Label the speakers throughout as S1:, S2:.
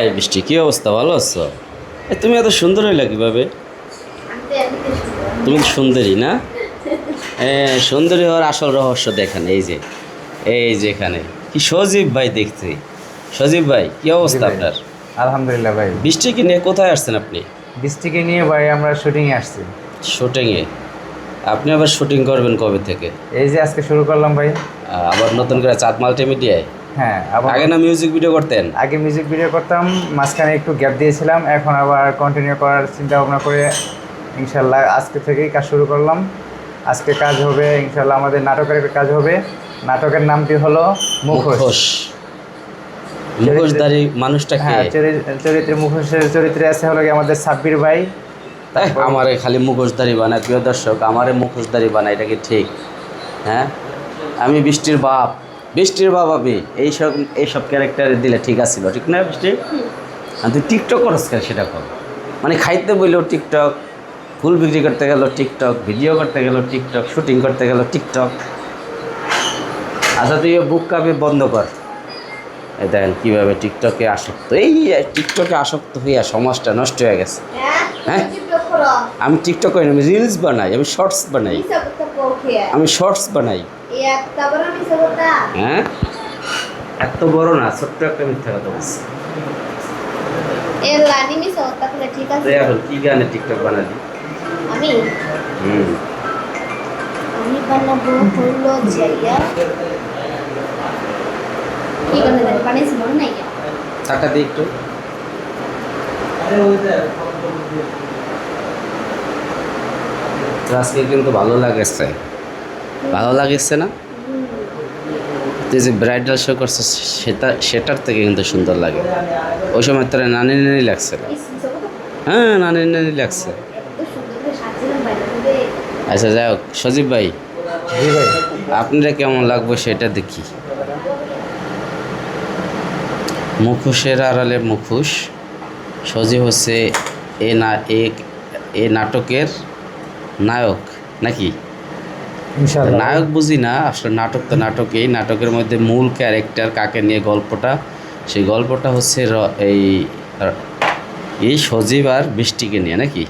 S1: এই বৃষ্টি, কি অবস্থা? ভালো আছো? তুমি এত সুন্দর হইলা কিভাবে? তুমি তো সুন্দরী না? সুন্দরী হওয়ার আসল রহস্য দেখেন, এই যে এখানে কি সজীব ভাই দেখছি। সজীব ভাই, কি অবস্থা
S2: ভাই।
S1: আপনার?
S2: আলহামদুলিল্লাহ ভাই।
S1: বৃষ্টিকে নিয়ে কোথায় আসছেন আপনি?
S2: বৃষ্টিকে নিয়ে ভাই আমরা শুটিংয়ে আসছি।
S1: শুটিংয়ে? আপনি আবার শুটিং করবেন কবে থেকে?
S2: এই যে আজকে শুরু করলাম ভাই।
S1: আবার নতুন করে চাঁদ মাল্টিমিডিয়ায়?
S2: হ্যাঁ, আবার
S1: আগে না মিউজিক ভিডিও করতেন?
S2: আগে মিউজিক ভিডিও করতাম, মাঝখানে একটু গ্যাপ দিয়েছিলাম, এখন আবার কন্টিনিউ করার চিন্তা ভাবনা করে ইনশাল্লাহ আজকে থেকেই কাজ শুরু করলাম। আজকে কাজ হবে ইনশাল্লাহ, আমাদের নাটকের একটা কাজ হবে। নাটকের নামটি হলো মুখোশ।
S1: মুখোশধারী মানুষটাকে?
S2: হ্যাঁ, চরিত্রে মুখোশের চরিত্রে আছে হলো গিয়ে আমাদের সাব্বির ভাই।
S1: আমারে খালি মুখোশধারী বানায়, প্রিয় দর্শক, আমারে মুখোশধারী বানায়, এটা কি ঠিক? হ্যাঁ, আমি বৃষ্টির বাপ, আমি এইসব ক্যারেক্টার দিলে ঠিক আছিল, ঠিক না বৃষ্টি? আর তুই টিকটক করস কেন সেটা কর? মানে খাইতে বললেও টিকটক, ফুল বিক্রি করতে গেল টিকটক, ভিডিও করতে গেল টিকটক, শুটিং করতে গেল টিকটক। আচ্ছা, তুই বুক কাপে বন্ধ কর। এই দেখেন কীভাবে টিকটকে আসক্ত, টিকটকে আসক্ত হইয়া সমাজটা নষ্ট হয়ে গেছে। হ্যাঁ, আমি টিকটক করি না, আমি রিলস বানাই, আমি শর্টস বানাই, হ্যাঁ, এত বড় না, ছোট্ট একটা মিথ্যা কথা বলছি। এখন কি গানে টিকটক বানালি?
S3: আমি
S1: হুম,
S3: আমি বানাবো হলো জাইয়া কি গানে জানি বানিয়েছি মনে নাই
S1: টাকা দিই একটু। তো আজকে কিন্তু ভালো লাগেছে না? তুই যে ব্রাইডাল শো করছিস সেটার থেকে কিন্তু সুন্দর লাগে। ওই সময় তোরা নানি লাগছে না? হ্যাঁ, নানি লাগছে। আচ্ছা, যাই হোক, সজীব ভাই,
S2: জি ভাই।
S1: আপনারা কেমন লাগবে সেটা দেখি। মুখোশের আড়ালে মুখোশ। সজীব হচ্ছে এ নাটকের নায়ক নাকি?
S2: ইনশাআল্লাহ
S1: নায়ক বুঝি না, আসলে নাটক তো নাটকেই। নাটকের মধ্যে মূল ক্যারেক্টার কাকে নিয়ে গল্পটা, সেই গল্পটা হচ্ছে এই সজীব আর বৃষ্টিকে নিয়ে নাকি?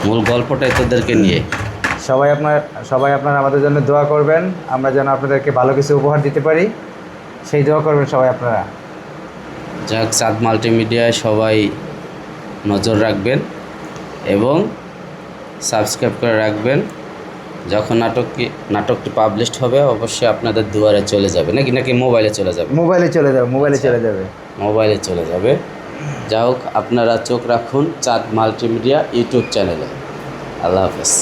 S1: মূল গল্পটাই তোদেরকে নিয়ে।
S2: সবাই আপনারা আমাদের জন্য দোয়া করবেন, আমরা যেন আপনাদেরকে ভালো কিছু উপহার দিতে পারি, সেই দোয়া করবেন সবাই আপনারা।
S1: যাক, চাঁদ মাল্টিমিডিয়ায় সবাই নজর রাখবেন এবং সাবস্ক্রাইব করে রাখবেন। যখন নাটকটি পাবলিশড হবে অবশ্যই আপনাদের দুয়ারে চলে যাবে নাকি মোবাইলে চলে যাবে?
S2: মোবাইলে চলে যাবে।
S1: মোবাইলে চলে যাবে। যা হোক, আপনারা চোখ রাখুন চাঁদ মাল্টিমিডিয়া ইউটিউব চ্যানেলে। আল্লাহ হাফেজ।